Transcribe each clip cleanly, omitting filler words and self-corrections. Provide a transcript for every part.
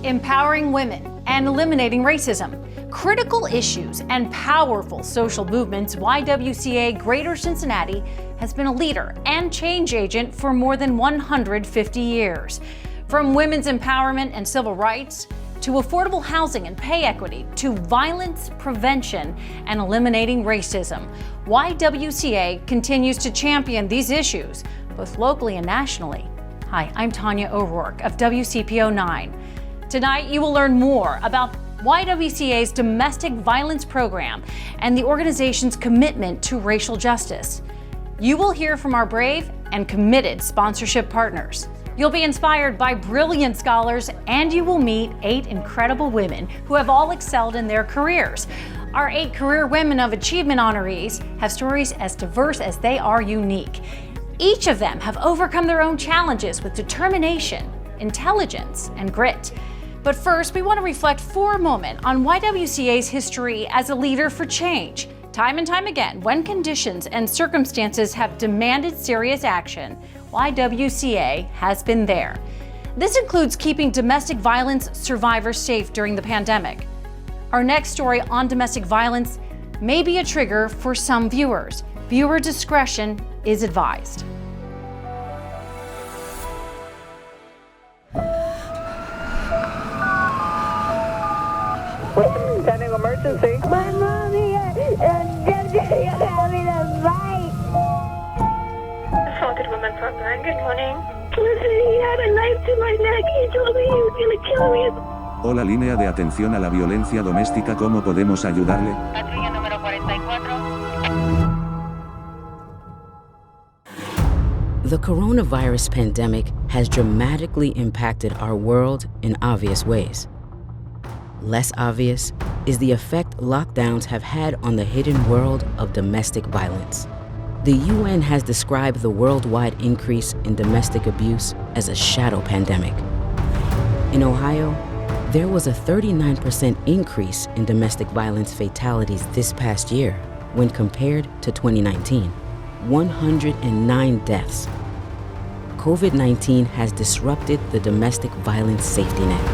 empowering women and eliminating racism. Critical issues and powerful social movements, YWCA Greater Cincinnati has been a leader and change agent for more than 150 years. From women's empowerment and civil rights, to affordable housing and pay equity, to violence prevention and eliminating racism, YWCA continues to champion these issues, both locally and nationally. Hi, I'm Tanya O'Rourke of WCPO 9. Tonight, you will learn more about YWCA's domestic violence program and the organization's commitment to racial justice. You will hear from our brave and committed sponsorship partners. You'll be inspired by brilliant scholars, and you will meet 8 incredible women who have all excelled in their careers. Our 8 Career Women of Achievement honorees have stories as diverse as they are unique. Each of them have overcome their own challenges with determination, intelligence, and grit. But first, we want to reflect for a moment on YWCA's history as a leader for change. Time and time again, when conditions and circumstances have demanded serious action, YWCA has been there. This includes keeping domestic violence survivors safe during the pandemic. Our next story on domestic violence may be a trigger for some viewers. Viewer discretion is advised. Sending emergency. My mommy and Daddy are having a fight. Assaulted woman frontline. Good morning. Listen, he had a knife to my neck. He told me he was going to kill me. Hola, línea de atención a la violencia doméstica. ¿Cómo podemos ayudarle? Patrulla número 44. The coronavirus pandemic has dramatically impacted our world in obvious ways. Less obvious is the effect lockdowns have had on the hidden world of domestic violence. The UN has described the worldwide increase in domestic abuse as a shadow pandemic. In Ohio, there was a 39% increase in domestic violence fatalities this past year when compared to 2019, 109 deaths. COVID-19 has disrupted the domestic violence safety net.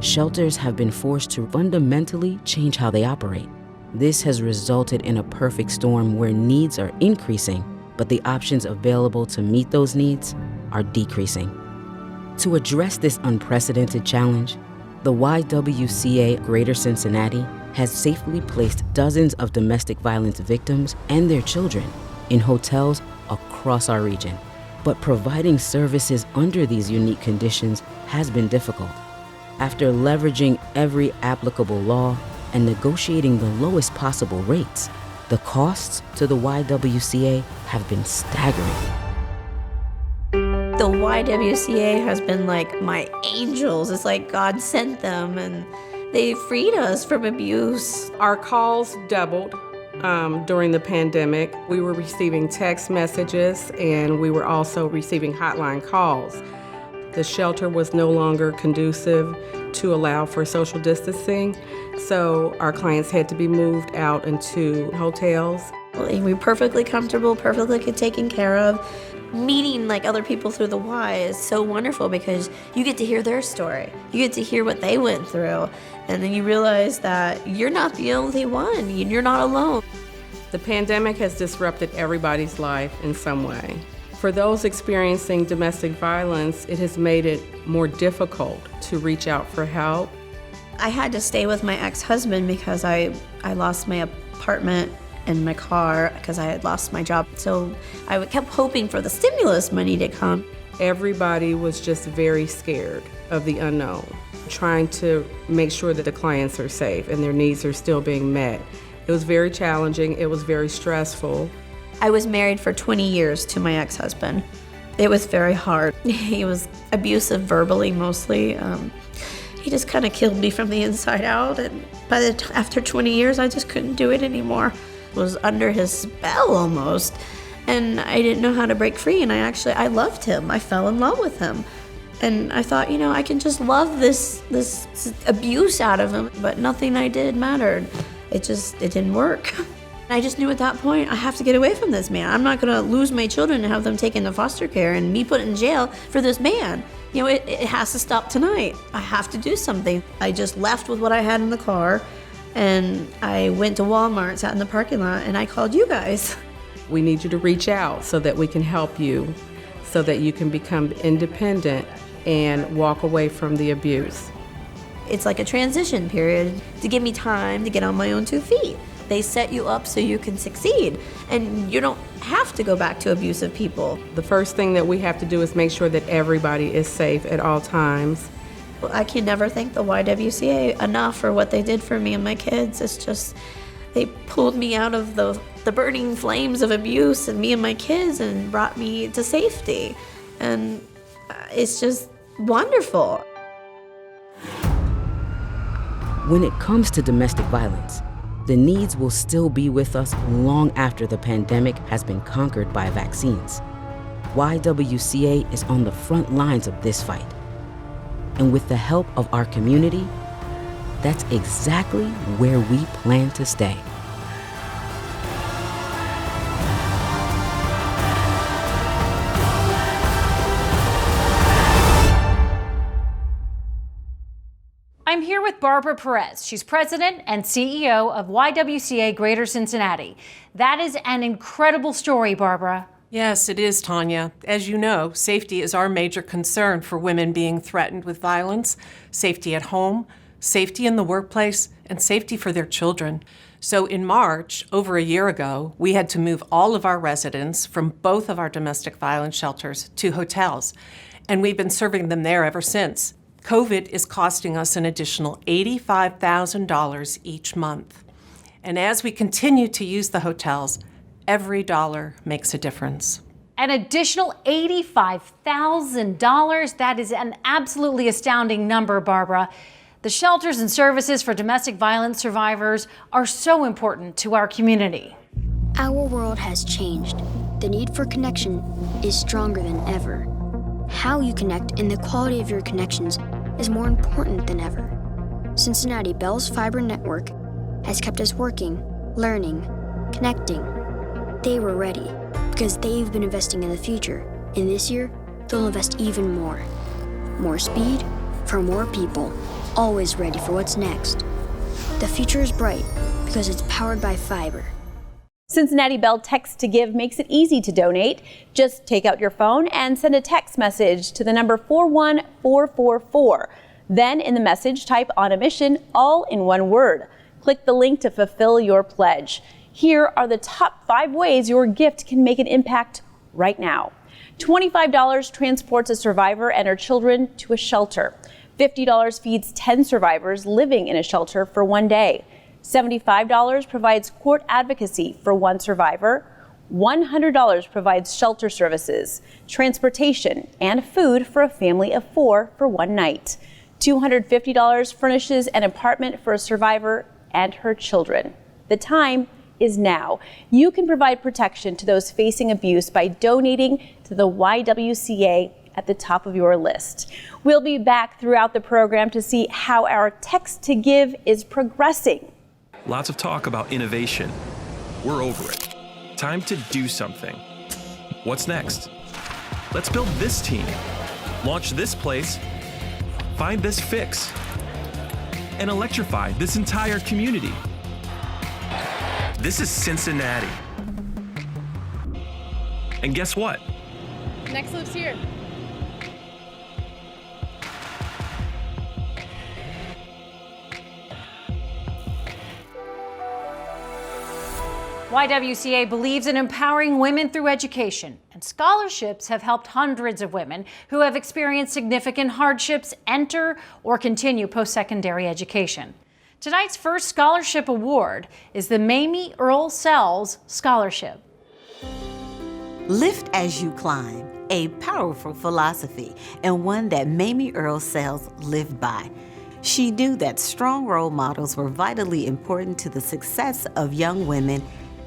Shelters have been forced to fundamentally change how they operate. This has resulted in a perfect storm where needs are increasing, but the options available to meet those needs are decreasing. To address this unprecedented challenge, the YWCA Greater Cincinnati has safely placed dozens of domestic violence victims and their children in hotels across our region. But providing services under these unique conditions has been difficult. After leveraging every applicable law and negotiating the lowest possible rates, the costs to the YWCA have been staggering. The YWCA has been like my angels. It's like God sent them, and they freed us from abuse. Our calls doubled during the pandemic. We were receiving text messages, and we were also receiving hotline calls. The shelter was no longer conducive to allow for social distancing, so our clients had to be moved out into hotels. We were perfectly comfortable, perfectly taken care of. Meeting like other people through the Y is so wonderful because you get to hear their story. You get to hear what they went through, and then you realize that you're not the only one. You're not alone. The pandemic has disrupted everybody's life in some way. For those experiencing domestic violence, it has made it more difficult to reach out for help. I had to stay with my ex-husband because I lost my apartment and my car because I had lost my job. So I kept hoping for the stimulus money to come. Everybody was just very scared of the unknown, trying to make sure that the clients are safe and their needs are still being met. It was very challenging. It was very stressful. I was married for 20 years to my ex-husband. It was very hard. He was abusive verbally mostly. He just kind of killed me from the inside out, and after 20 years, I just couldn't do it anymore. I was under his spell almost, and I didn't know how to break free, and I loved him. I fell in love with him. And I thought, I can just love this abuse out of him, but nothing I did mattered. It didn't work. I just knew at that point, I have to get away from this man. I'm not gonna lose my children and have them taken to foster care and me put in jail for this man. You know, it has to stop tonight. I have to do something. I just left with what I had in the car, and I went to Walmart, sat in the parking lot, and I called you guys. We need you to reach out so that we can help you, so that you can become independent and walk away from the abuse. It's like a transition period to give me time to get on my own 2 feet. They set you up so you can succeed, and you don't have to go back to abusive people. The first thing that we have to do is make sure that everybody is safe at all times. I can never thank the YWCA enough for what they did for me and my kids. It's just, they pulled me out of the burning flames of abuse and me and my kids and brought me to safety. And it's just wonderful. When it comes to domestic violence, the needs will still be with us long after the pandemic has been conquered by vaccines. YWCA is on the front lines of this fight. And with the help of our community, that's exactly where we plan to stay. I'm here with Barbara Perez. She's president and CEO of YWCA Greater Cincinnati. That is an incredible story, Barbara. Yes, it is, Tanya. As you know, safety is our major concern for women being threatened with violence, safety at home, safety in the workplace, and safety for their children. So in March, over a year ago, we had to move all of our residents from both of our domestic violence shelters to hotels, and we've been serving them there ever since. COVID is costing us an additional $85,000 each month. And as we continue to use the hotels, every dollar makes a difference. An additional $85,000. That is an absolutely astounding number, Barbara. The shelters and services for domestic violence survivors are so important to our community. Our world has changed. The need for connection is stronger than ever. How you connect and the quality of your connections is more important than ever. Cincinnati Bell's fiber network has kept us working, learning, connecting. They were ready because they've been investing in the future, and this year they'll invest even more. More speed for more people, always ready for what's next. The future is bright because it's powered by fiber. Cincinnati Bell Text to Give makes it easy to donate. Just take out your phone and send a text message to the number 41444. Then in the message, type "on a mission," all in one word. Click the link to fulfill your pledge. Here are the top 5 ways your gift can make an impact right now. $25 transports a survivor and her children to a shelter. $50 feeds 10 survivors living in a shelter for 1 day. $75 provides court advocacy for 1 survivor. $100 provides shelter services, transportation, and food for a family of 4 for 1 night. $250 furnishes an apartment for a survivor and her children. The time is now. You can provide protection to those facing abuse by donating to the YWCA at the top of your list. We'll be back throughout the program to see how our Text to Give is progressing. Lots of talk about innovation. We're over it. Time to do something. What's next? Let's build this team, launch this place, find this fix, and electrify this entire community. This is Cincinnati. And guess what? Next lives here. YWCA believes in empowering women through education, and scholarships have helped hundreds of women who have experienced significant hardships enter or continue post-secondary education. Tonight's first scholarship award is the Mamie Earl Sells Scholarship. Lift as you climb, a powerful philosophy and one that Mamie Earl Sells lived by. She knew that strong role models were vitally important to the success of young women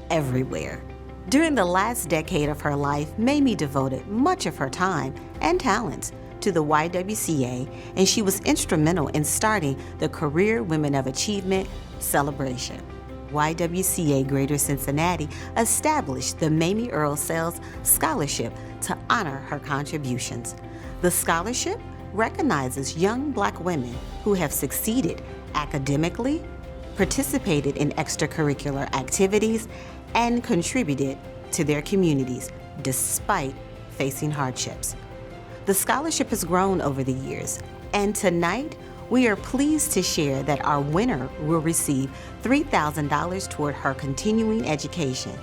everywhere. During the last decade of her life, Mamie devoted much of her time and talents to the YWCA, and she was instrumental in starting the Career Women of Achievement celebration. YWCA Greater Cincinnati established the Mamie Earl Sales Scholarship to honor her contributions. The scholarship recognizes young Black women who have succeeded academically, participated in extracurricular activities, and contributed to their communities despite facing hardships. The scholarship has grown over the years, and tonight we are pleased to share that our winner will receive $3,000 toward her continuing education.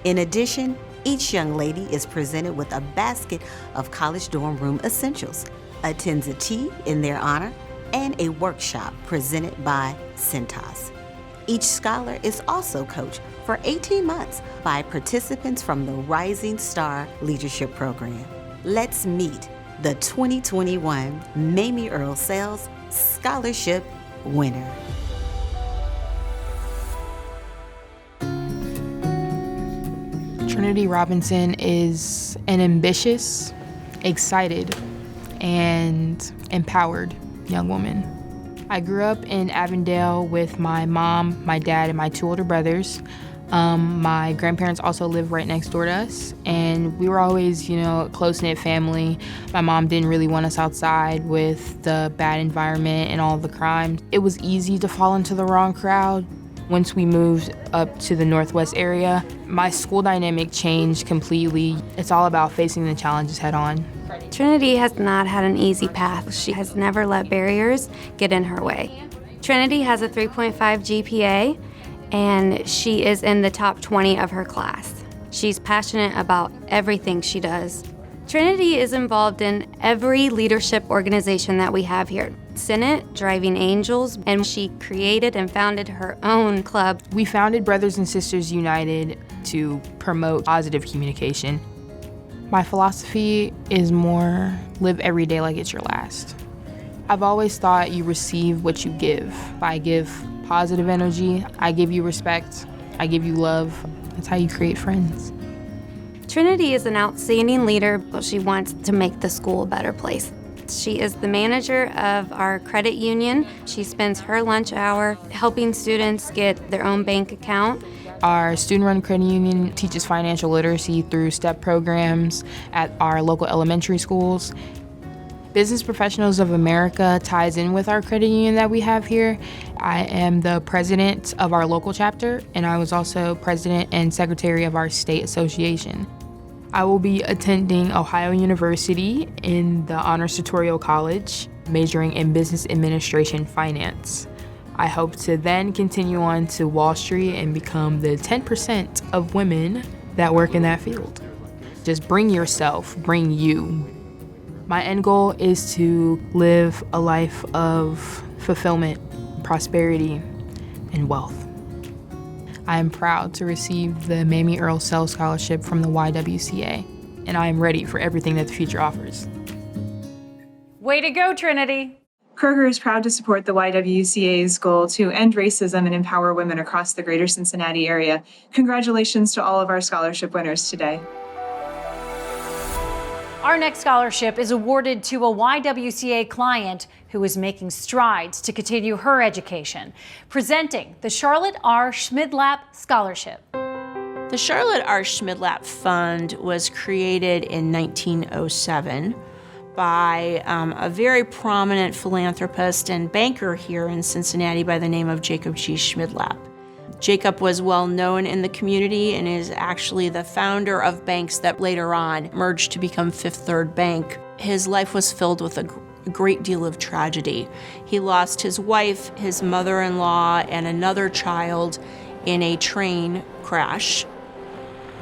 In addition, each young lady is presented with a basket of college dorm room essentials, attends a tea in their honor, and a workshop presented by Cintas. Each scholar is also coached for 18 months by participants from the Rising Star Leadership Program. Let's meet the 2021 Mamie Earl Sales Scholarship winner. Trinity Robinson is an ambitious, excited, and empowered young woman. I grew up in Avondale with my mom, my dad, and my two older brothers. My grandparents also lived right next door to us, and we were always, a close-knit family. My mom didn't really want us outside with the bad environment and all the crime. It was easy to fall into the wrong crowd. Once we moved up to the Northwest area, my school dynamic changed completely. It's all about facing the challenges head on. Trinity has not had an easy path. She has never let barriers get in her way. Trinity has a 3.5 GPA, and she is in the top 20 of her class. She's passionate about everything she does. Trinity is involved in every leadership organization that we have here. Senate, Driving Angels, and she created and founded her own club. We founded Brothers and Sisters United to promote positive communication. My philosophy is more live every day like it's your last. I've always thought you receive what you give. I give positive energy, I give you respect, I give you love. That's how you create friends. Trinity is an outstanding leader, but she wants to make the school a better place. She is the manager of our credit union. She spends her lunch hour helping students get their own bank account. Our student-run credit union teaches financial literacy through STEP programs at our local elementary schools. Business Professionals of America ties in with our credit union that we have here. I am the president of our local chapter, and I was also president and secretary of our state association. I will be attending Ohio University in the Honors Tutorial College, majoring in Business Administration Finance. I hope to then continue on to Wall Street and become the 10% of women that work in that field. Just bring yourself, bring you. My end goal is to live a life of fulfillment, prosperity, and wealth. I am proud to receive the Mamie Earl Sales Scholarship from the YWCA, and I am ready for everything that the future offers. Way to go, Trinity! Kroger is proud to support the YWCA's goal to end racism and empower women across the Greater Cincinnati area. Congratulations to all of our scholarship winners today. Our next scholarship is awarded to a YWCA client who is making strides to continue her education. Presenting the Charlotte R. Schmidlap Scholarship. The Charlotte R. Schmidlap Fund was created in 1907 by a very prominent philanthropist and banker here in Cincinnati by the name of Jacob G. Schmidlap. Jacob was well known in the community and is actually the founder of banks that later on merged to become Fifth Third Bank. His life was filled with a great deal of tragedy. He lost his wife, his mother-in-law, and another child in a train crash.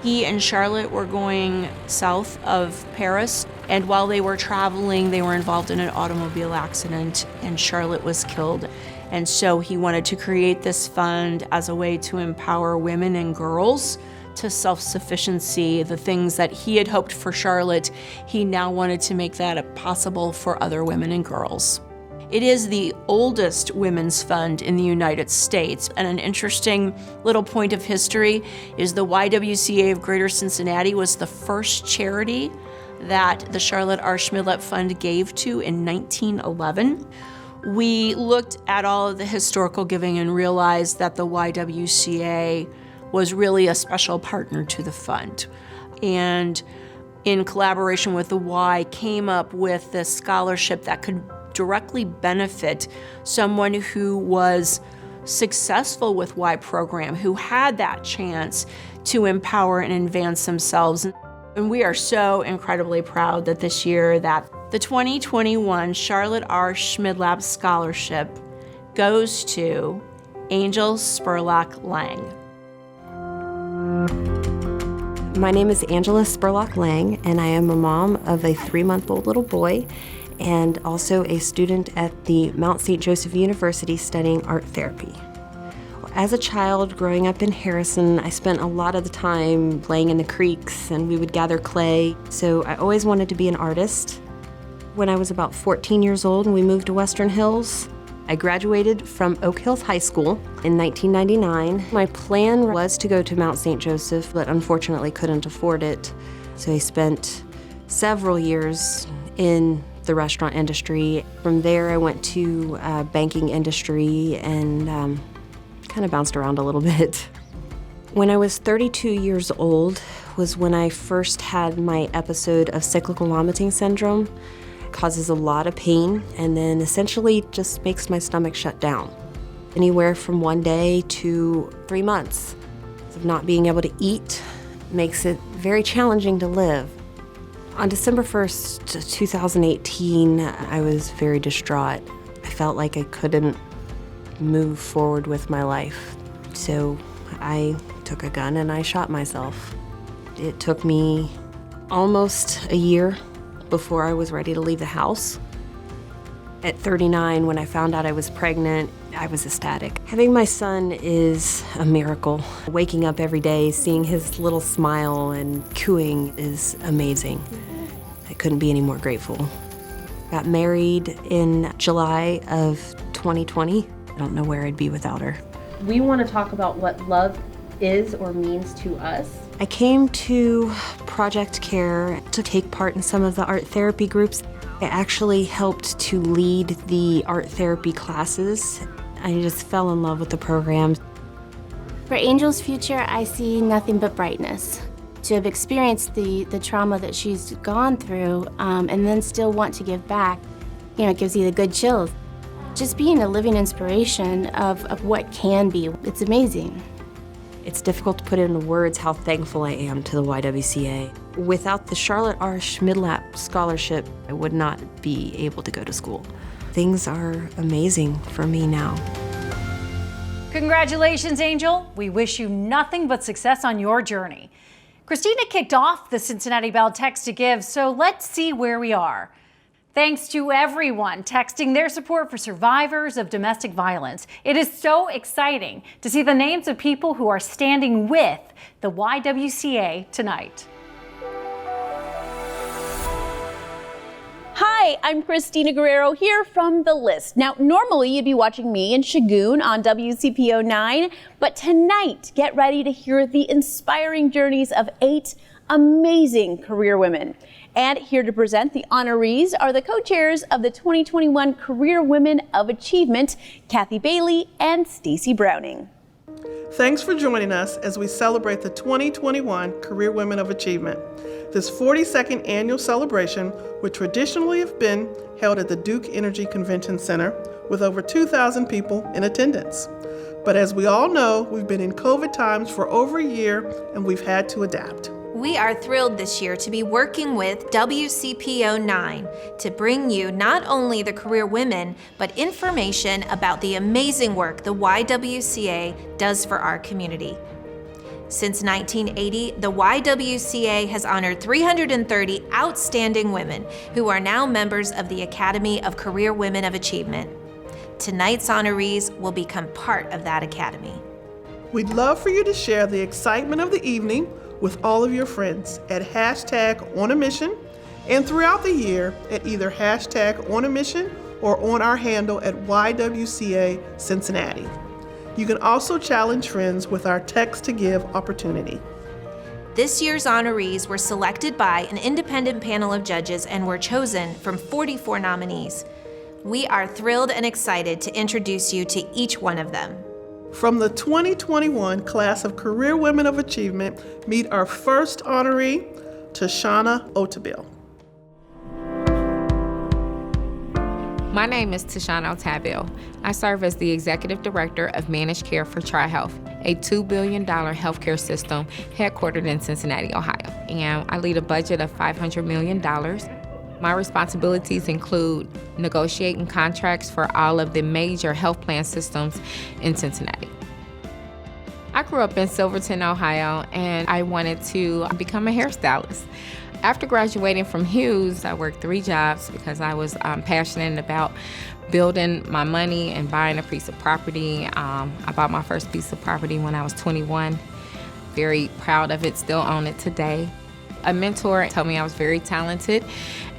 He and Charlotte were going south of Perez, and while they were traveling, they were involved in an automobile accident, and Charlotte was killed. And so he wanted to create this fund as a way to empower women and girls to self-sufficiency. The things that he had hoped for Charlotte, he now wanted to make that possible for other women and girls. It is the oldest women's fund in the United States, and an interesting little point of history is the YWCA of Greater Cincinnati was the first charity that the Charlotte R. Schmidlap Fund gave to in 1911. we looked at all of the historical giving and realized that the YWCA was really a special partner to the fund. And in collaboration with the Y, came up with this scholarship that could directly benefit someone who was successful with Y program, who had that chance to empower and advance themselves. And we are so incredibly proud that this year that the 2021 Charlotte R. Schmidlap Scholarship goes to Angel Spurlock Lang. My name is Angela Spurlock Lang, and I am a mom of a 3-month-old little boy and also a student at the Mount St. Joseph University studying art therapy. As a child growing up in Harrison, I spent a lot of the time playing in the creeks, and we would gather clay, so I always wanted to be an artist. When I was about 14 years old and we moved to Western Hills, I graduated from Oak Hills High School in 1999. My plan was to go to Mount St. Joseph, but unfortunately couldn't afford it. So I spent several years in the restaurant industry. From there, I went to banking industry and kind of bounced around a little bit. When I was 32 years old was when I first had my episode of cyclical vomiting syndrome. Causes a lot of pain and then essentially just makes my stomach shut down. Anywhere from 1 day to 3 months of not being able to eat makes it very challenging to live. On December 1st, 2018, I was very distraught. I felt like I couldn't move forward with my life. So I took a gun and I shot myself. It took me almost a year before I was ready to leave the house. At 39, when I found out I was pregnant, I was ecstatic. Having my son is a miracle. Waking up every day, seeing his little smile and cooing is amazing. I couldn't be any more grateful. Got married in July of 2020. I don't know where I'd be without her. We want to talk about what love is or means to us. I came to Project Care to take part in some of the art therapy groups. I actually helped to lead the art therapy classes. I just fell in love with the program. For Angel's future, I see nothing but brightness. To have experienced the trauma that she's gone through and then still want to give back, it gives you the good chills. Just being a living inspiration of what can be, it's amazing. It's difficult to put into words how thankful I am to the YWCA. Without the Charlotte R. Schmidlap Scholarship, I would not be able to go to school. Things are amazing for me now. Congratulations, Angel. We wish you nothing but success on your journey. Christina kicked off the Cincinnati Bell Text to Give, so let's see where we are. Thanks to everyone texting their support for survivors of domestic violence. It is so exciting to see the names of people who are standing with the YWCA tonight. Hi, I'm Christina Guerrero here from The List. Now, normally you'd be watching me and Shagun on WCPO 9, but tonight, get ready to hear the inspiring journeys of 8 amazing career women. And here to present the honorees are the co-chairs of the 2021 Career Women of Achievement, Kathy Bailey and Stacy Browning. Thanks for joining us as we celebrate the 2021 Career Women of Achievement. This 42nd annual celebration would traditionally have been held at the Duke Energy Convention Center with over 2,000 people in attendance. But as we all know, we've been in COVID times for over a year and we've had to adapt. We are thrilled this year to be working with WCPO 9 to bring you not only the career women, but information about the amazing work the YWCA does for our community. Since 1980, the YWCA has honored 330 outstanding women who are now members of the Academy of Career Women of Achievement. Tonight's honorees will become part of that academy. We'd love for you to share the excitement of the evening with all of your friends at #OnAMission and throughout the year at either #OnAMission or on our handle at YWCA Cincinnati. You can also challenge friends with our Text to Give opportunity. This year's honorees were selected by an independent panel of judges and were chosen from 44 nominees. We are thrilled and excited to introduce you to each one of them. From the 2021 class of Career Women of Achievement, meet our first honoree, Tashana Otabil. My name is Tashana Otabil. I serve as the Executive Director of Managed Care for TriHealth, a $2 billion healthcare system headquartered in Cincinnati, Ohio. And I lead a budget of $500 million. My responsibilities include negotiating contracts for all of the major health plan systems in Cincinnati. I grew up in Silverton, Ohio, and I wanted to become a hairstylist. After graduating from Hughes, I worked 3 jobs because I was passionate about building my money and buying a piece of property. I bought my first piece of property when I was 21. Very proud of it, still own it today. A mentor told me I was very talented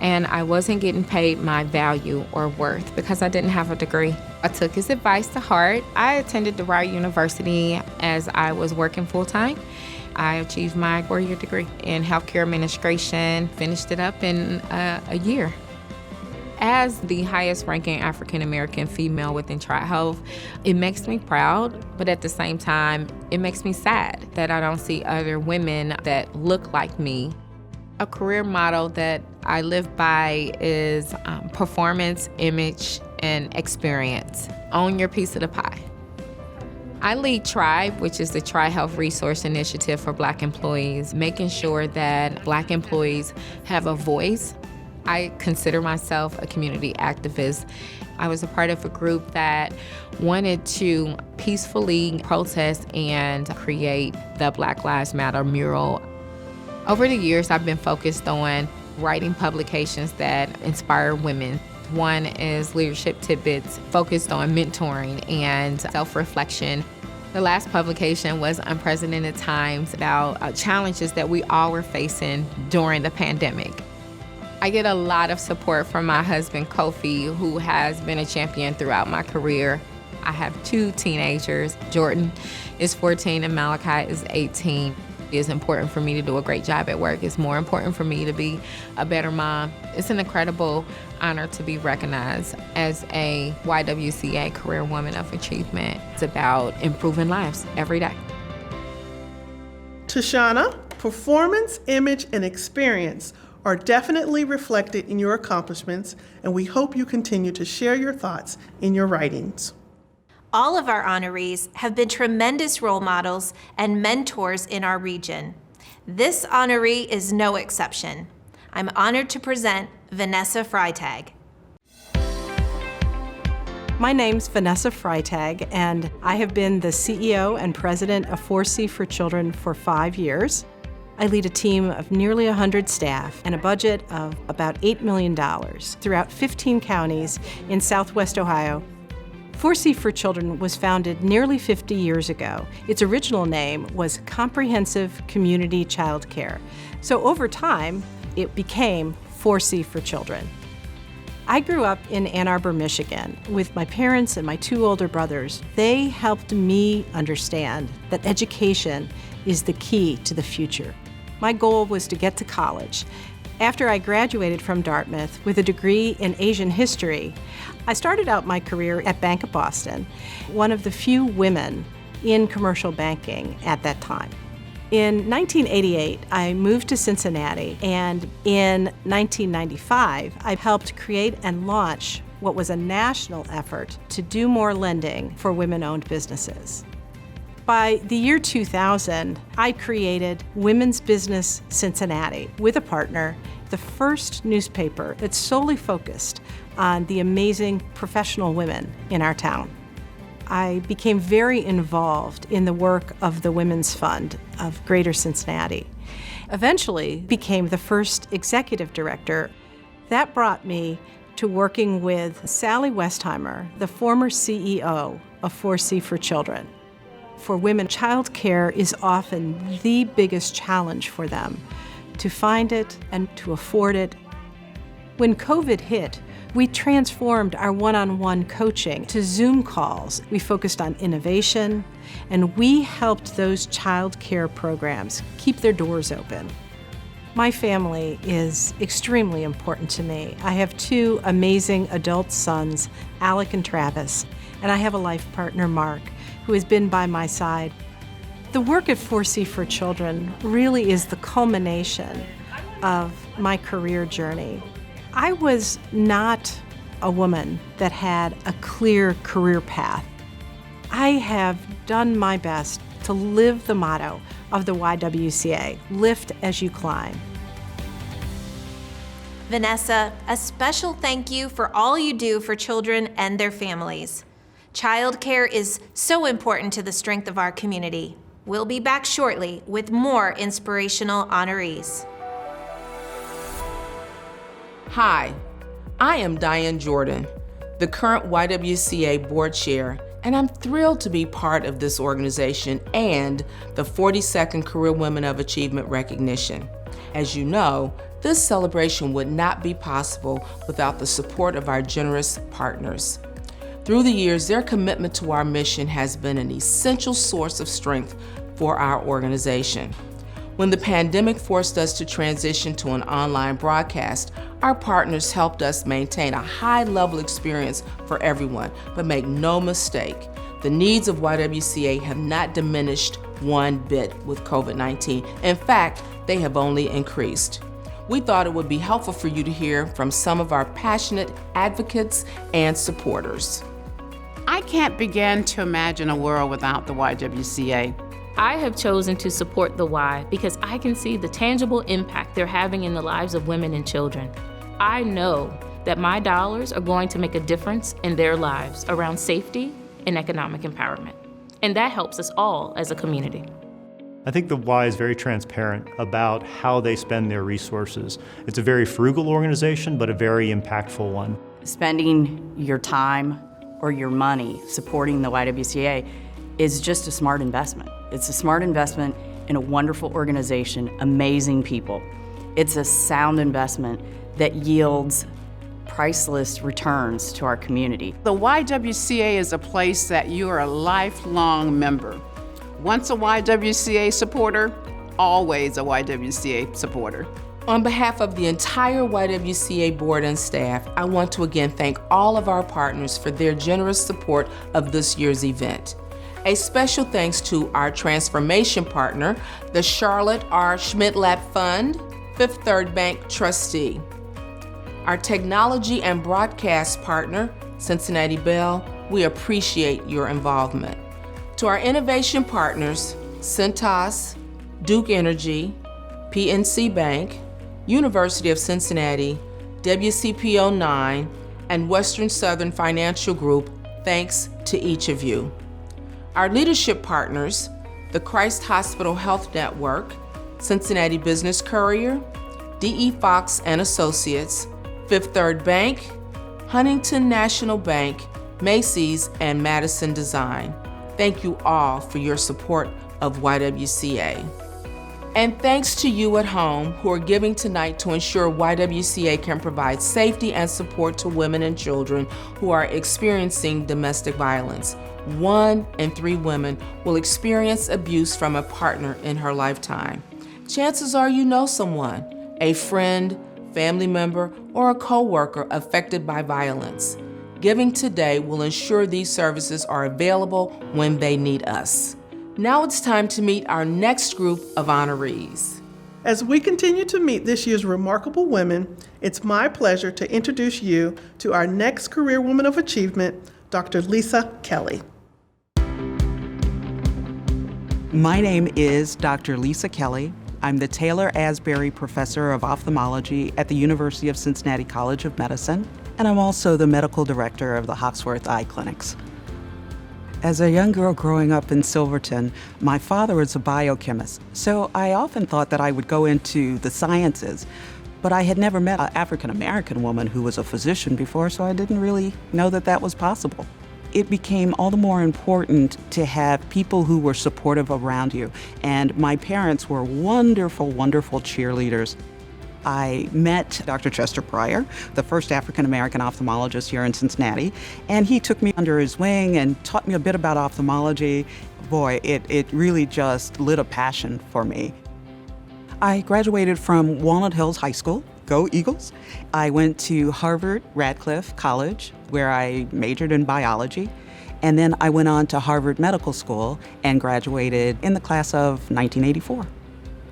and I wasn't getting paid my value or worth because I didn't have a degree. I took his advice to heart. I attended DeVry University as I was working full-time. I achieved my 4-year degree in healthcare administration, finished it up in a year. As the highest ranking African American female within TriHealth, it makes me proud, but at the same time, it makes me sad that I don't see other women that look like me. A career model that I live by is performance, image, and experience. Own your piece of the pie. I lead Tribe, which is the TriHealth Resource Initiative for Black employees, making sure that Black employees have a voice. I consider myself a community activist. I was a part of a group that wanted to peacefully protest and create the Black Lives Matter mural. Over the years, I've been focused on writing publications that inspire women. One is Leadership Tidbits, focused on mentoring and self-reflection. The last publication was Unprecedented Times, about challenges that we all were facing during the pandemic. I get a lot of support from my husband, Kofi, who has been a champion throughout my career. I have 2 teenagers. Jordan is 14 and Malachi is 18. It's important for me to do a great job at work. It's more important for me to be a better mom. It's an incredible honor to be recognized as a YWCA Career Woman of Achievement. It's about improving lives every day. Tashana, performance, image, and experience are definitely reflected in your accomplishments, and we hope you continue to share your thoughts in your writings. All of our honorees have been tremendous role models and mentors in our region. This honoree is no exception. I'm honored to present Vanessa Freitag. My name's Vanessa Freitag, and I have been the CEO and president of 4C for Children for 5 years. I lead a team of nearly 100 staff and a budget of about $8 million throughout 15 counties in Southwest Ohio. 4C for Children was founded nearly 50 years ago. Its original name was Comprehensive Community Child Care. So over time, it became 4C for Children. I grew up in Ann Arbor, Michigan, with my parents and my 2 older brothers. They helped me understand that education is the key to the future. My goal was to get to college. After I graduated from Dartmouth with a degree in Asian history, I started out my career at Bank of Boston, one of the few women in commercial banking at that time. In 1988, I moved to Cincinnati, and in 1995, I helped create and launch what was a national effort to do more lending for women-owned businesses. By the year 2000, I created Women's Business Cincinnati with a partner, the first newspaper that's solely focused on the amazing professional women in our town. I became very involved in the work of the Women's Fund of Greater Cincinnati. Eventually became the first executive director. That brought me to working with Sally Westheimer, the former CEO of 4C for Children. For women, child care is often the biggest challenge for them, to find it and to afford it. When COVID hit, we transformed our one-on-one coaching to Zoom calls. We focused on innovation, and we helped those child care programs keep their doors open. My family is extremely important to me. I have two amazing adult sons, Alec and Travis, and I have a life partner, Mark, who has been by my side. The work at 4C for Children really is the culmination of my career journey. I was not a woman that had a clear career path. I have done my best to live the motto of the YWCA, lift as you climb. Vanessa, a special thank you for all you do for children and their families. Childcare is so important to the strength of our community. We'll be back shortly with more inspirational honorees. Hi, I am Diane Jordan, the current YWCA board chair, and I'm thrilled to be part of this organization and the 42nd Career Women of Achievement recognition. As you know, this celebration would not be possible without the support of our generous partners. Through the years, their commitment to our mission has been an essential source of strength for our organization. When the pandemic forced us to transition to an online broadcast, our partners helped us maintain a high-level experience for everyone. But make no mistake, the needs of YWCA have not diminished one bit with COVID-19. In fact, they have only increased. We thought it would be helpful for you to hear from some of our passionate advocates and supporters. I can't begin to imagine a world without the YWCA. I have chosen to support the Y because I can see the tangible impact they're having in the lives of women and children. I know that my dollars are going to make a difference in their lives around safety and economic empowerment. And that helps us all as a community. I think the Y is very transparent about how they spend their resources. It's a very frugal organization, but a very impactful one. Spending your time or your money supporting the YWCA is just a smart investment. It's a smart investment in a wonderful organization, amazing people. It's a sound investment that yields priceless returns to our community. The YWCA is a place that you are a lifelong member. Once a YWCA supporter, always a YWCA supporter. On behalf of the entire YWCA board and staff, I want to again thank all of our partners for their generous support of this year's event. A special thanks to our transformation partner, the Charlotte R. Schmidlap Fund, Fifth Third Bank trustee. Our technology and broadcast partner, Cincinnati Bell, we appreciate your involvement. To our innovation partners, Cintas, Duke Energy, PNC Bank, University of Cincinnati, WCPO 9, and Western Southern Financial Group, thanks to each of you. Our leadership partners, the Christ Hospital Health Network, Cincinnati Business Courier, D.E. Fox and Associates, Fifth Third Bank, Huntington National Bank, Macy's, and Madison Design. Thank you all for your support of YWCA. And thanks to you at home who are giving tonight to ensure YWCA can provide safety and support to women and children who are experiencing domestic violence. 1 in 3 women will experience abuse from a partner in her lifetime. Chances are you know someone, a friend, family member, or a coworker affected by violence. Giving today will ensure these services are available when they need us. Now it's time to meet our next group of honorees. As we continue to meet this year's remarkable women, it's my pleasure to introduce you to our next Career Woman of Achievement, Dr. Lisa Kelly. My name is Dr. Lisa Kelly. I'm the Taylor Asbury Professor of Ophthalmology at the University of Cincinnati College of Medicine, and I'm also the Medical Director of the Hawksworth Eye Clinics. As a young girl growing up in Silverton, my father was a biochemist, so I often thought that I would go into the sciences, but I had never met an African-American woman who was a physician before, so I didn't really know that that was possible. It became all the more important to have people who were supportive around you, and my parents were wonderful, wonderful cheerleaders. I met Dr. Chester Pryor, the first African-American ophthalmologist here in Cincinnati, and he took me under his wing and taught me a bit about ophthalmology. Boy, it really just lit a passion for me. I graduated from Walnut Hills High School. Go Eagles. I went to Harvard Radcliffe College, where I majored in biology. And then I went on to Harvard Medical School and graduated in the class of 1984.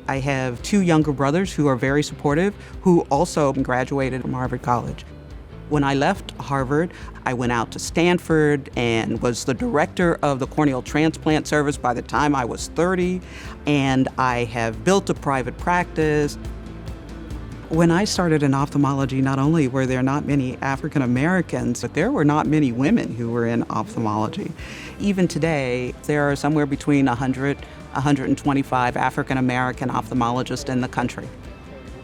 I have 2 younger brothers who are very supportive, who also graduated from Harvard College. When I left Harvard, I went out to Stanford and was the director of the corneal transplant service by the time I was 30, and I have built a private practice. When I started in ophthalmology, not only were there not many African Americans, but there were not many women who were in ophthalmology. Even today, there are somewhere between 100, 125 African American ophthalmologists in the country.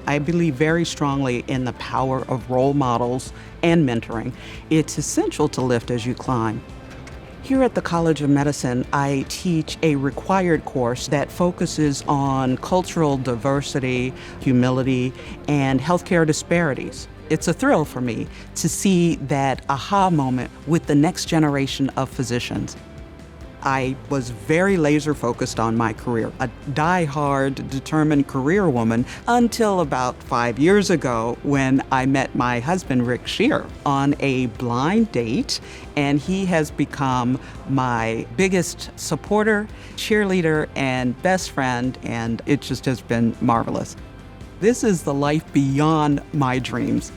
I believe very strongly in the power of role models and mentoring. It's essential to lift as you climb. Here at the College of Medicine, I teach a required course that focuses on cultural diversity, humility, and healthcare disparities. It's a thrill for me to see that aha moment with the next generation of physicians. I was very laser focused on my career, a die-hard, determined career woman until about 5 years ago when I met my husband, Rick Shear, on a blind date, and he has become my biggest supporter, cheerleader, and best friend, and it just has been marvelous. This is the life beyond my dreams.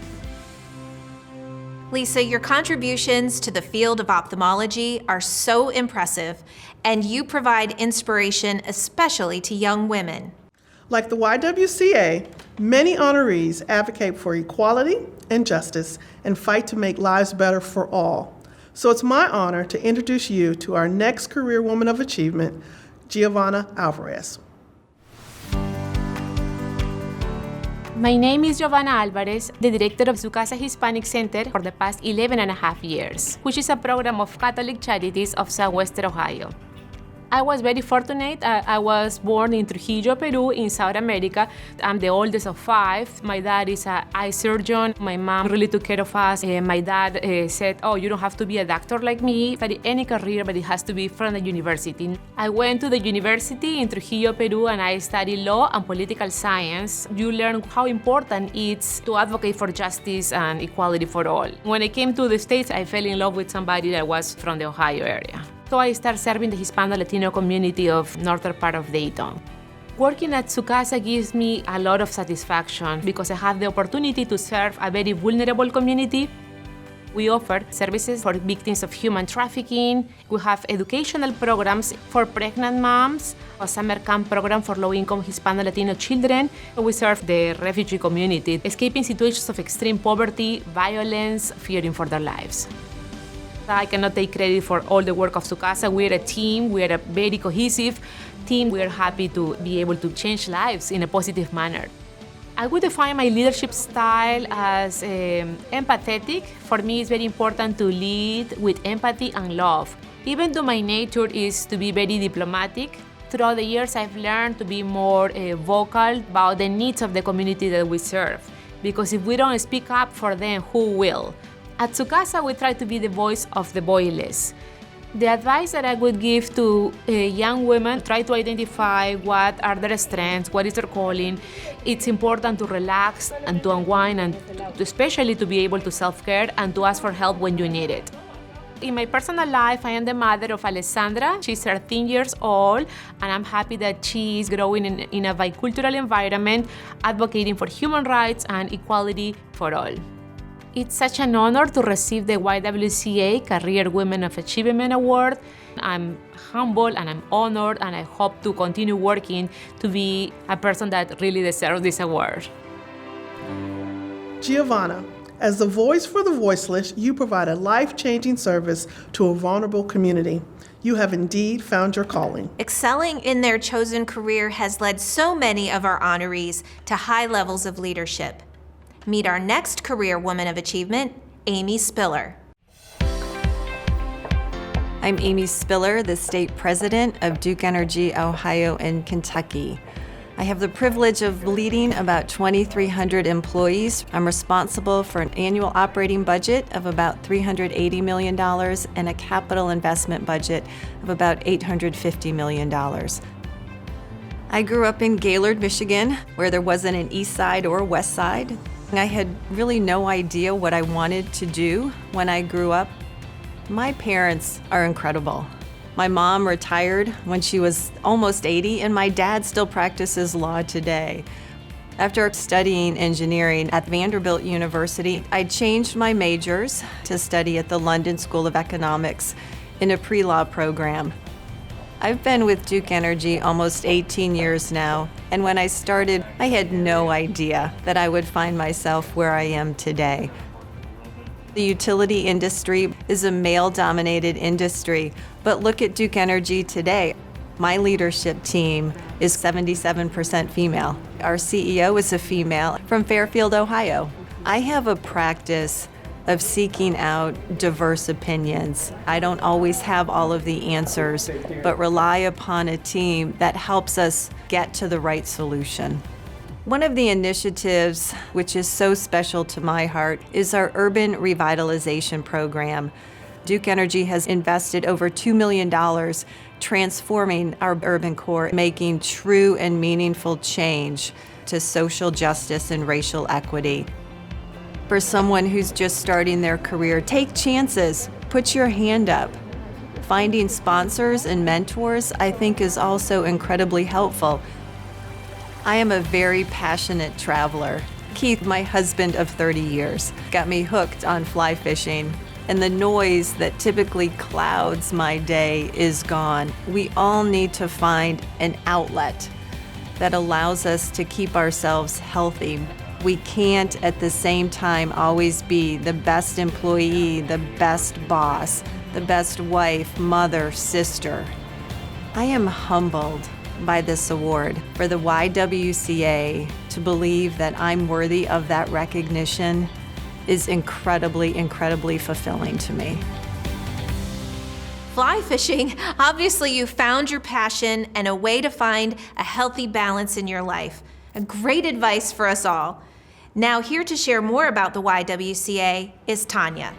Lisa, your contributions to the field of ophthalmology are so impressive, and you provide inspiration especially to young women. Like the YWCA, many honorees advocate for equality and justice and fight to make lives better for all. So it's my honor to introduce you to our next Career Woman of Achievement, Giovanna Alvarez. My name is Giovanna Alvarez, the director of YWCA Hispanic Center for the past 11.5 years, which is a program of Catholic Charities of Southwestern Ohio. I was very fortunate. I was born in Trujillo, Peru, in South America. I'm the oldest of 5. My dad is an eye surgeon. My mom really took care of us. My dad said, oh, you don't have to be a doctor like me, study any career, but it has to be from the university. I went to the university in Trujillo, Peru, and I studied law and political science. You learn how important it's to advocate for justice and equality for all. When I came to the States, I fell in love with somebody that was from the Ohio area. So I started serving the Hispano-Latino community of northern part of Dayton. Working at YWCA gives me a lot of satisfaction because I have the opportunity to serve a very vulnerable community. We offer services for victims of human trafficking. We have educational programs for pregnant moms, a summer camp program for low-income Hispano-Latino children. We serve the refugee community, escaping situations of extreme poverty, violence, fearing for their lives. I cannot take credit for all the work of YWCA. We're a team. We're a very cohesive team. We're happy to be able to change lives in a positive manner. I would define my leadership style as empathetic. For me, it's very important to lead with empathy and love. Even though my nature is to be very diplomatic, throughout the years I've learned to be more vocal about the needs of the community that we serve. Because if we don't speak up for them, who will? At YWCA, we try to be the voice of the voiceless. The advice that I would give to young women, try to identify what are their strengths, what is their calling. It's important to relax and to unwind, and especially to be able to self-care and to ask for help when you need it. In my personal life, I am the mother of Alessandra. She's 13 years old, and I'm happy that she is growing in a bicultural environment, advocating for human rights and equality for all. It's such an honor to receive the YWCA Career Women of Achievement Award. I'm humble and I'm honored, and I hope to continue working to be a person that really deserves this award. Giovanna, as the voice for the voiceless, you provide a life-changing service to a vulnerable community. You have indeed found your calling. Excelling in their chosen career has led so many of our honorees to high levels of leadership. Meet our next Career Woman of Achievement, Amy Spiller. I'm Amy Spiller, the state president of Duke Energy Ohio and Kentucky. I have the privilege of leading about 2,300 employees. I'm responsible for an annual operating budget of about $380 million and a capital investment budget of about $850 million. I grew up in Gaylord, Michigan, where there wasn't an east side or a west side. I had really no idea what I wanted to do when I grew up. My parents are incredible. My mom retired when she was almost 80, and my dad still practices law today. After studying engineering at Vanderbilt University, I changed my majors to study at the London School of Economics in a pre-law program. I've been with Duke Energy almost 18 years now, and when I started, I had no idea that I would find myself where I am today. The utility industry is a male-dominated industry, but look at Duke Energy today. My leadership team is 77% female. Our CEO is a female from Fairfield, Ohio. I have a practice of seeking out diverse opinions. I don't always have all of the answers, but rely upon a team that helps us get to the right solution. One of the initiatives, which is so special to my heart, is our Urban Revitalization program. Duke Energy has invested over $2 million transforming our urban core, making true and meaningful change to social justice and racial equity. For someone who's just starting their career, take chances, put your hand up. Finding sponsors and mentors, I think, is also incredibly helpful. I am a very passionate traveler. Keith, my husband of 30 years, got me hooked on fly fishing, and the noise that typically clouds my day is gone. We all need to find an outlet that allows us to keep ourselves healthy. We can't at the same time always be the best employee, the best boss, the best wife, mother, sister. I am humbled by this award for the YWCA. To believe that I'm worthy of that recognition is incredibly, incredibly fulfilling to me. Fly fishing, obviously you found your passion and a way to find a healthy balance in your life. A great advice for us all. Now here to share more about the YWCA is Tanya.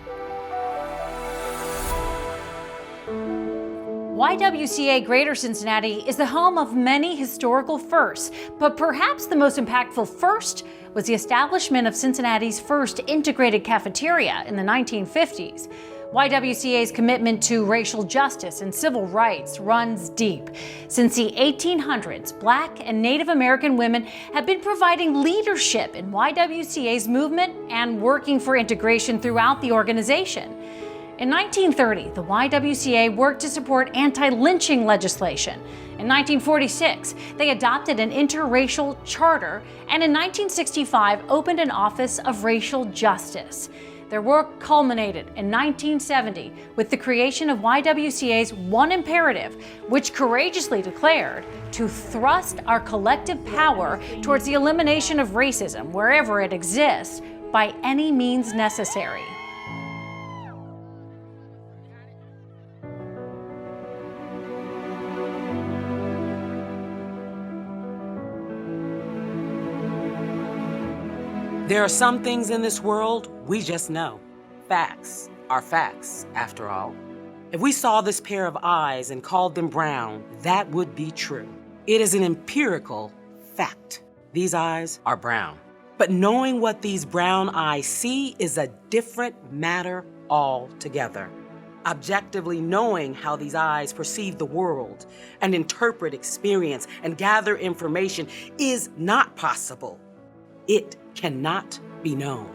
YWCA Greater Cincinnati is the home of many historical firsts, but perhaps the most impactful first was the establishment of Cincinnati's first integrated cafeteria in the 1950s. YWCA's commitment to racial justice and civil rights runs deep. Since the 1800s, Black and Native American women have been providing leadership in YWCA's movement and working for integration throughout the organization. In 1930, the YWCA worked to support anti-lynching legislation. In 1946, they adopted an interracial charter, and in 1965 opened an office of racial justice. Their work culminated in 1970 with the creation of YWCA's One Imperative, which courageously declared to thrust our collective power towards the elimination of racism wherever it exists by any means necessary. There are some things in this world we just know. Facts are facts, after all. If we saw this pair of eyes and called them brown, that would be true. It is an empirical fact. These eyes are brown. But knowing what these brown eyes see is a different matter altogether. Objectively knowing how these eyes perceive the world and interpret experience and gather information is not possible. It cannot be known.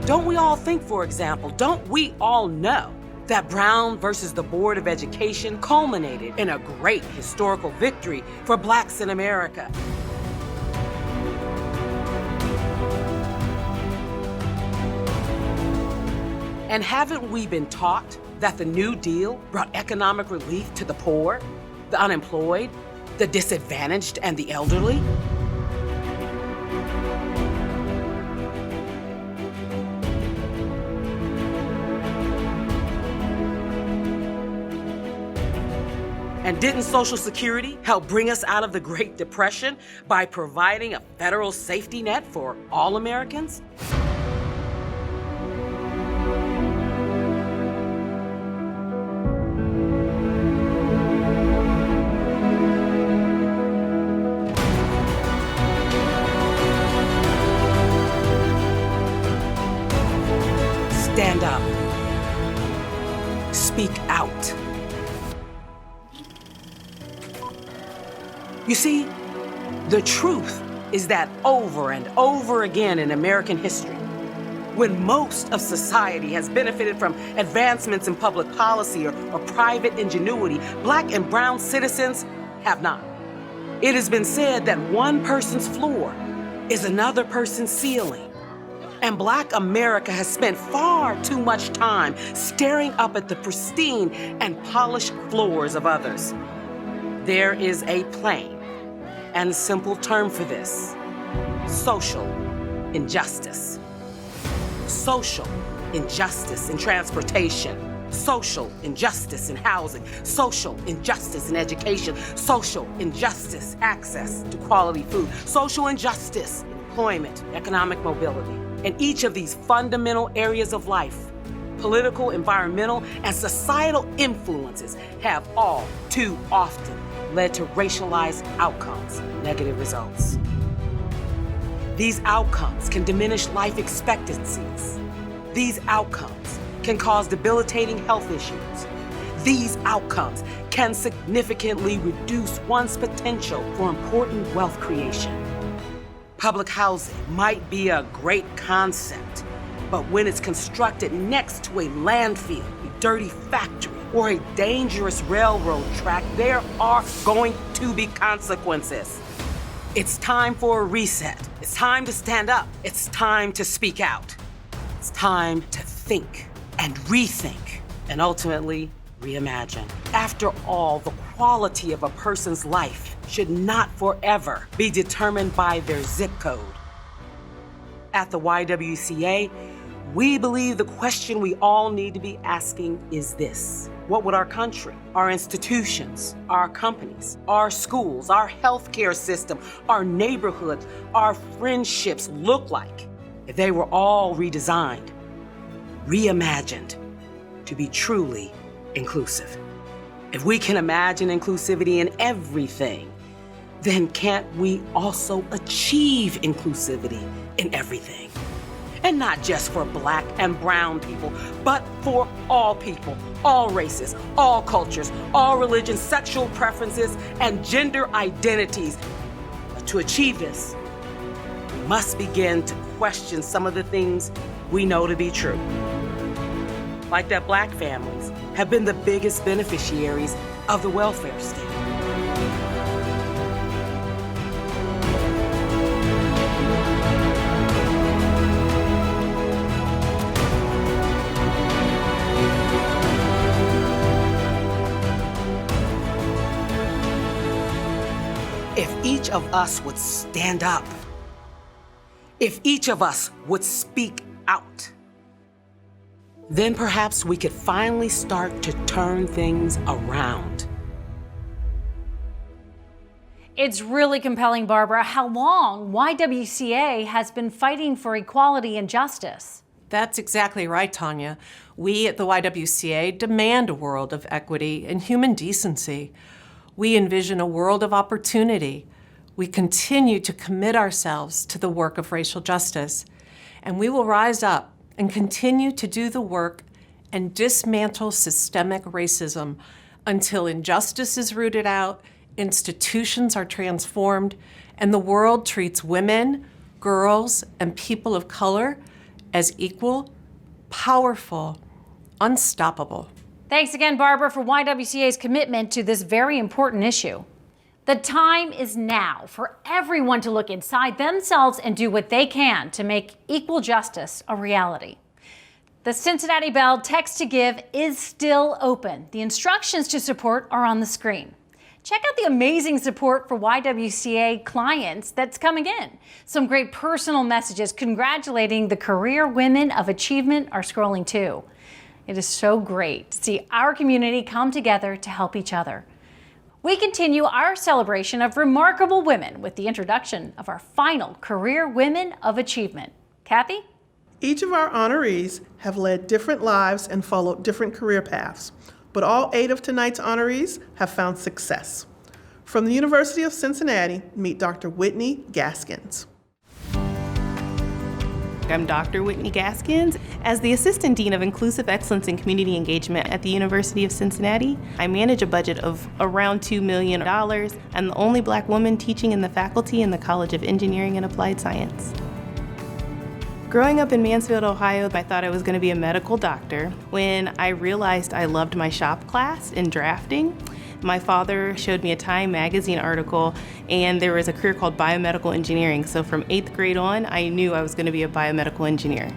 Don't we all think, for example, don't we all know that Brown versus the Board of Education culminated in a great historical victory for Blacks in America? And haven't we been taught that the New Deal brought economic relief to the poor, the unemployed, the disadvantaged, and the elderly? And didn't Social Security help bring us out of the Great Depression by providing a federal safety net for all Americans? speak out. You see, the truth is that over and over again in American history, when most of society has benefited from advancements in public policy or private ingenuity, Black and brown citizens have not. It has been said that one person's floor is another person's ceiling. And Black America has spent far too much time staring up at the pristine and polished floors of others. There is a plain and simple term for this: social injustice. Social injustice in transportation, social injustice in housing, social injustice in education, social injustice access to quality food, social injustice in employment, economic mobility. In each of these fundamental areas of life, political, environmental, and societal influences have all too often led to racialized outcomes, negative results. These outcomes can diminish life expectancies. These outcomes can cause debilitating health issues. These outcomes can significantly reduce one's potential for important wealth creation. Public housing might be a great concept, but when it's constructed next to a landfill, a dirty factory, or a dangerous railroad track, there are going to be consequences. It's time for a reset. It's time to stand up. It's time to speak out. It's time to think and rethink and ultimately reimagine. After all, the quality of a person's life should not forever be determined by their zip code. At the YWCA, we believe the question we all need to be asking is this: what would our country, our institutions, our companies, our schools, our healthcare system, our neighborhoods, our friendships look like if they were all redesigned, reimagined to be truly inclusive? If we can imagine inclusivity in everything, then can't we also achieve inclusivity in everything? And not just for Black and brown people, but for all people, all races, all cultures, all religions, sexual preferences, and gender identities. But to achieve this, we must begin to question some of the things we know to be true. Like that Black families have been the biggest beneficiaries of the welfare state. If each of us would stand up, if each of us would speak out, then perhaps we could finally start to turn things around. It's really compelling, Barbara, how long YWCA has been fighting for equality and justice. That's exactly right, Tanya. We at the YWCA demand a world of equity and human decency. We envision a world of opportunity. We continue to commit ourselves to the work of racial justice, and we will rise up and continue to do the work and dismantle systemic racism until injustice is rooted out, institutions are transformed, and the world treats women, girls, and people of color as equal, powerful, unstoppable. Thanks again, Barbara, for YWCA's commitment to this very important issue. The time is now for everyone to look inside themselves and do what they can to make equal justice a reality. The Cincinnati Bell Text to Give is still open. The instructions to support are on the screen. Check out the amazing support for YWCA clients that's coming in. Some great personal messages congratulating the career women of achievement are scrolling too. It is so great to see our community come together to help each other. We continue our celebration of remarkable women with the introduction of our final Career Women of Achievement. Kathy? Each of our honorees have led different lives and followed different career paths, but all 8 of tonight's honorees have found success. From the University of Cincinnati, meet Dr. Whitney Gaskins. I'm Dr. Whitney Gaskins. As the Assistant Dean of Inclusive Excellence and Community Engagement at the University of Cincinnati, I manage a budget of around $2 million. I'm the only Black woman teaching in the faculty in the College of Engineering and Applied Science. Growing up in Mansfield, Ohio, I thought I was going to be a medical doctor. When I realized I loved my shop class in drafting, my father showed me a Time magazine article, and there was a career called biomedical engineering. So from 8th grade on, I knew I was going to be a biomedical engineer.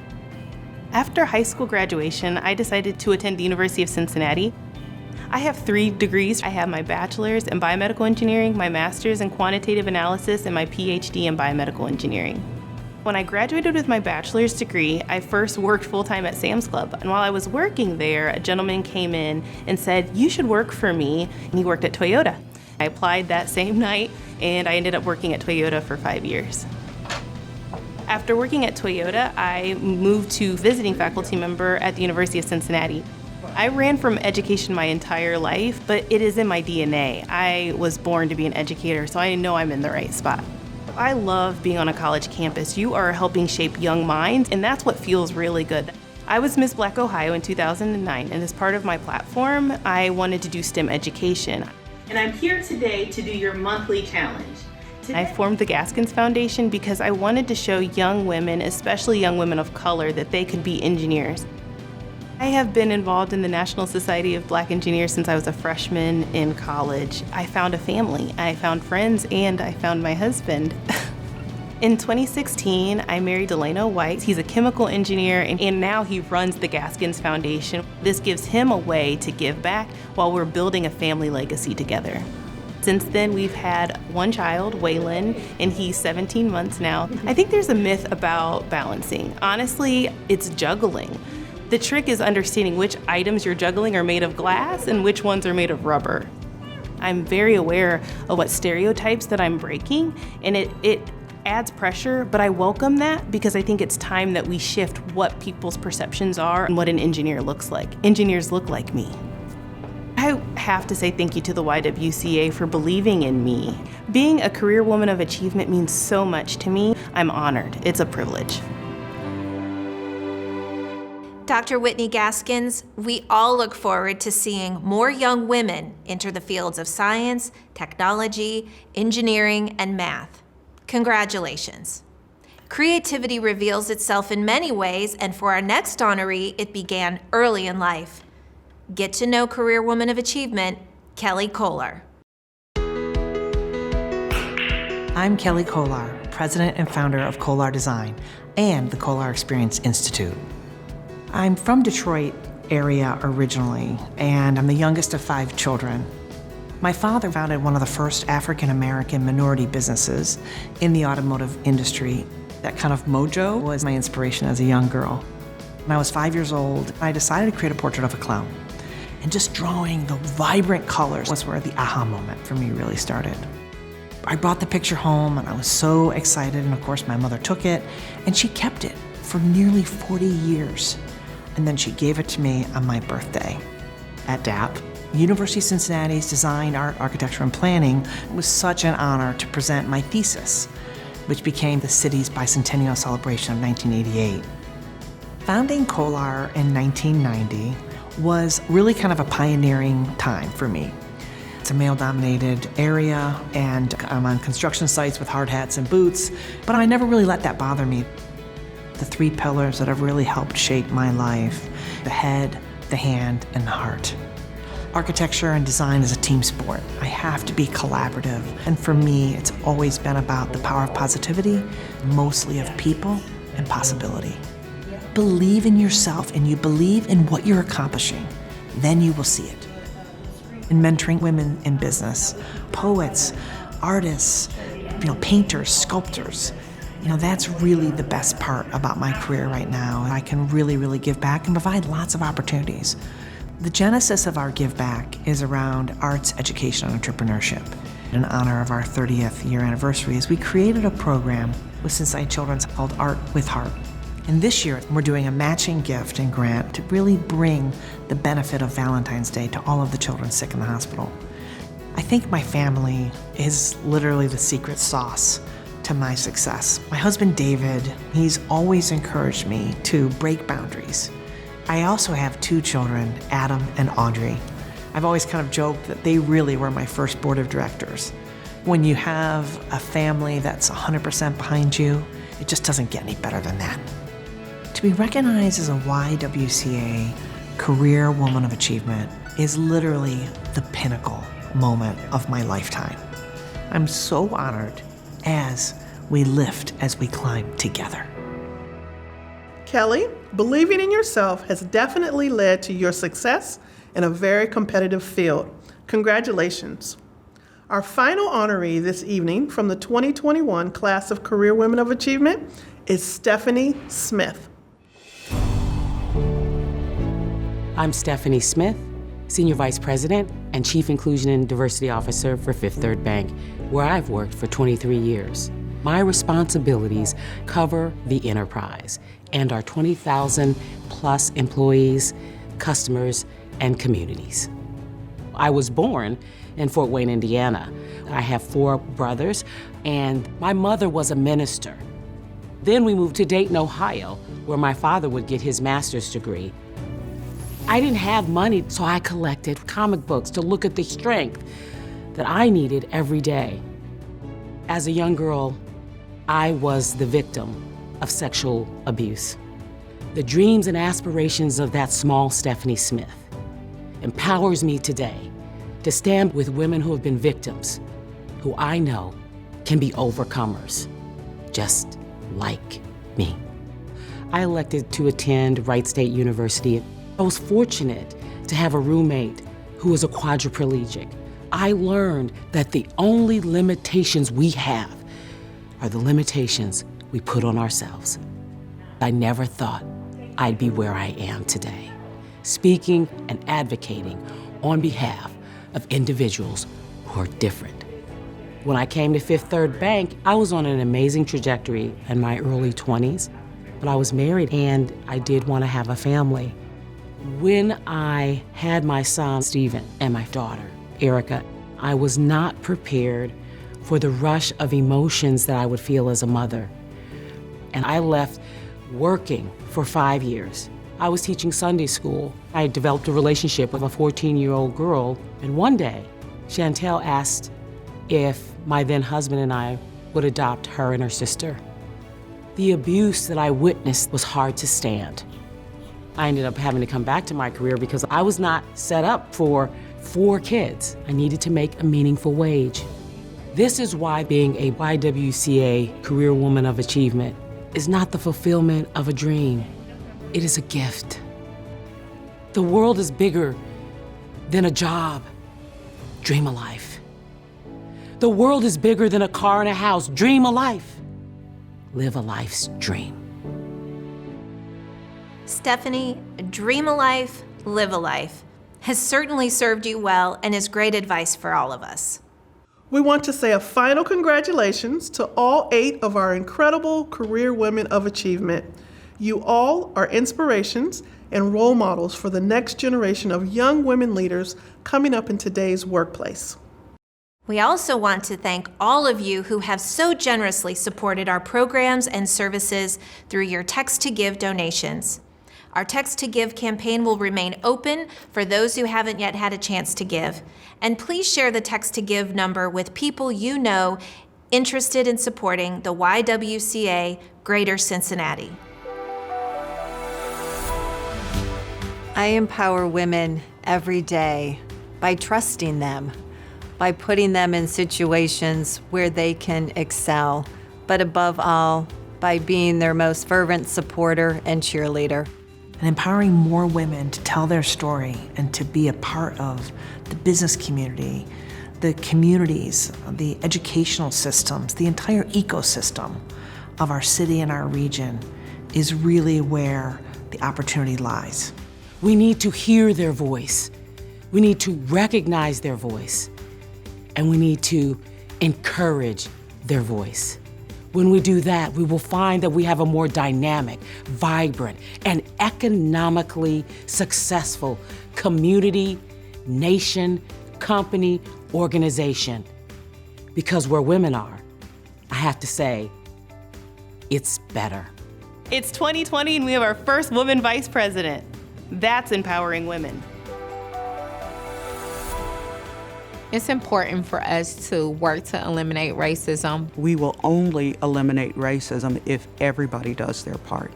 After high school graduation, I decided to attend the University of Cincinnati. I have 3 degrees. I have my bachelor's in biomedical engineering, my master's in quantitative analysis, and my PhD in biomedical engineering. When I graduated with my bachelor's degree, I first worked full-time at Sam's Club. And while I was working there, a gentleman came in and said, "You should work for me." And he worked at Toyota. I applied that same night, and I ended up working at Toyota for 5 years. After working at Toyota, I moved to visiting faculty member at the University of Cincinnati. I ran from education my entire life, but it is in my DNA. I was born to be an educator, so I know I'm in the right spot. I love being on a college campus. You are helping shape young minds, and that's what feels really good. I was Miss Black Ohio in 2009, and as part of my platform, I wanted to do STEM education. And I'm here today to do your monthly challenge. I formed the Gaskins Foundation because I wanted to show young women, especially young women of color, that they could be engineers. I have been involved in the National Society of Black Engineers since I was a freshman in college. I found a family, I found friends, and I found my husband. In 2016, I married Delano White. He's a chemical engineer, and now he runs the Gaskins Foundation. This gives him a way to give back while we're building a family legacy together. Since then, we've had 1 child, Waylon, and he's 17 months now. I think there's a myth about balancing. Honestly, it's juggling. The trick is understanding which items you're juggling are made of glass and which ones are made of rubber. I'm very aware of what stereotypes that I'm breaking, and it adds pressure, but I welcome that because I think it's time that we shift what people's perceptions are and what an engineer looks like. Engineers look like me. I have to say thank you to the YWCA for believing in me. Being a career woman of achievement means so much to me. I'm honored. It's a privilege. Dr. Whitney Gaskins, we all look forward to seeing more young women enter the fields of science, technology, engineering, and math. Congratulations. Creativity reveals itself in many ways, and for our next honoree, it began early in life. Get to know Career Woman of Achievement, Kelly Kohler. I'm Kelly Kohler, president and founder of Kohler Design and the Kohler Experience Institute. I'm from Detroit area originally, and I'm the youngest of 5 children. My father founded one of the first African-American minority businesses in the automotive industry. That kind of mojo was my inspiration as a young girl. When I was 5 years old, I decided to create a portrait of a clown. And just drawing the vibrant colors was where the aha moment for me really started. I brought the picture home and I was so excited, and of course my mother took it and she kept it for nearly 40 years. And then she gave it to me on my birthday. At DAP, University of Cincinnati's Design, Art, Architecture, and Planning, it was such an honor to present my thesis, which became the city's bicentennial celebration of 1988. Founding Kohler in 1990 was really kind of a pioneering time for me. It's a male-dominated area, and I'm on construction sites with hard hats and boots, but I never really let that bother me. The 3 pillars that have really helped shape my life: the head, the hand, and the heart. Architecture and design is a team sport. I have to be collaborative, and for me, it's always been about the power of positivity, mostly of people and possibility. Believe in yourself and you believe in what you're accomplishing, then you will see it. In mentoring women in business, poets, artists, painters, sculptors, that's really the best part about my career right now. I can really give back and provide lots of opportunities. The genesis of our Give Back is around arts, education, and entrepreneurship. In honor of our 30th year anniversary, we created a program with Cincinnati Children's called Art with Heart. And this year, we're doing a matching gift and grant to really bring the benefit of Valentine's Day to all of the children sick in the hospital. I think my family is literally the secret sauce to my success. My husband, David, he's always encouraged me to break boundaries. I also have 2 children, Adam and Audrey. I've always kind of joked that they really were my first board of directors. When you have a family that's 100% behind you, it just doesn't get any better than that. To be recognized as a YWCA Career Woman of Achievement is literally the pinnacle moment of my lifetime. I'm so honored as we lift as we climb together. Kelly, believing in yourself has definitely led to your success in a very competitive field. Congratulations. Our final honoree this evening from the 2021 class of Career Women of Achievement is Stephanie Smith. I'm Stephanie Smith, Senior Vice President and Chief Inclusion and Diversity Officer for Fifth Third Bank, where I've worked for 23 years. My responsibilities cover the enterprise and our 20,000 plus employees, customers, and communities. I was born in Fort Wayne, Indiana. I have 4 brothers, and my mother was a minister. Then we moved to Dayton, Ohio, where my father would get his master's degree. I didn't have money, so I collected comic books to look at the strength that I needed every day. As a young girl, I was the victim of sexual abuse. The dreams and aspirations of that small Stephanie Smith empowers me today to stand with women who have been victims, who I know can be overcomers, just like me. I elected to attend Wright State University. I was fortunate to have a roommate who was a quadriplegic. I learned that the only limitations we have are the limitations we put on ourselves. I never thought I'd be where I am today, speaking and advocating on behalf of individuals who are different. When I came to Fifth Third Bank, I was on an amazing trajectory in my early 20s, but I was married and I did want to have a family. When I had my son, Stephen, and my daughter, Erica, I was not prepared for the rush of emotions that I would feel as a mother. And I left working for 5 years. I was teaching Sunday school. I had developed a relationship with a 14-year-old girl, and one day, Chantel asked if my then husband and I would adopt her and her sister. The abuse that I witnessed was hard to stand. I ended up having to come back to my career because I was not set up for 4 kids. I needed to make a meaningful wage. This is why being a YWCA Career Woman of Achievement is not the fulfillment of a dream. It is a gift. The world is bigger than a job. Dream a life. The world is bigger than a car and a house. Dream a life. Live a life's dream. Stephanie, dream a life, live a life, has certainly served you well and is great advice for all of us. We want to say a final congratulations to all 8 of our incredible Career Women of Achievement. You all are inspirations and role models for the next generation of young women leaders coming up in today's workplace. We also want to thank all of you who have so generously supported our programs and services through your Text to Give donations. Our Text to Give campaign will remain open for those who haven't yet had a chance to give. And please share the Text to Give number with people you know interested in supporting the YWCA Greater Cincinnati. I empower women every day by trusting them, by putting them in situations where they can excel, but above all, by being their most fervent supporter and cheerleader. And empowering more women to tell their story and to be a part of the business community, the communities, the educational systems, the entire ecosystem of our city and our region is really where the opportunity lies. We need to hear their voice. We need to recognize their voice. And we need to encourage their voice. When we do that, we will find that we have a more dynamic, vibrant, and economically successful community, nation, company, organization. Because where women are, I have to say, it's better. It's 2020 and we have our first woman vice president. That's empowering women. It's important for us to work to eliminate racism. We will only eliminate racism if everybody does their part.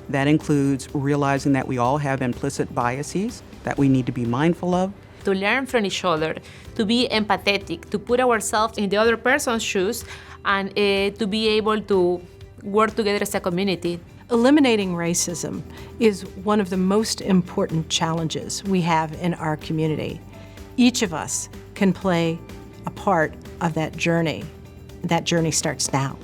That includes realizing that we all have implicit biases that we need to be mindful of. To learn from each other, to be empathetic, to put ourselves in the other person's shoes, and to be able to work together as a community. Eliminating racism is one of the most important challenges we have in our community. Each of us can play a part of that journey. That journey starts now.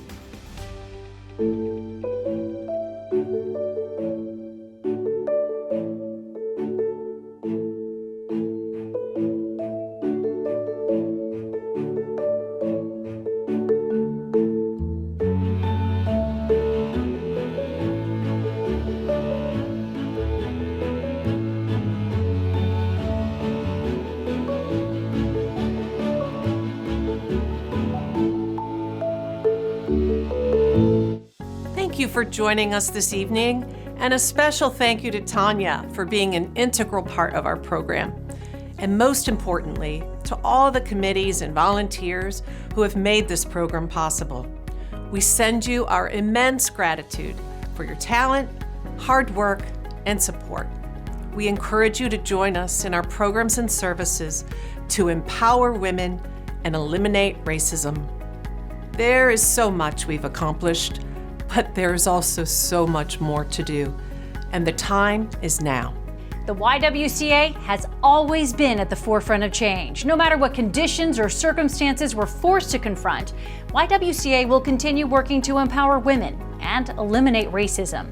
Thank you for joining us this evening, and a special thank you to Tanya for being an integral part of our program. And most importantly, to all the committees and volunteers who have made this program possible. We send you our immense gratitude for your talent, hard work, and support. We encourage you to join us in our programs and services to empower women and eliminate racism. There is so much we've accomplished, but there's also so much more to do, and the time is now. The YWCA has always been at the forefront of change. No matter what conditions or circumstances we're forced to confront, YWCA will continue working to empower women and eliminate racism.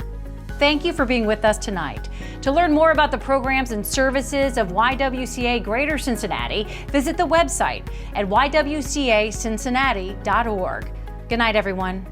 Thank you for being with us tonight. To learn more about the programs and services of YWCA Greater Cincinnati, visit the website at ywcacincinnati.org. Good night, everyone.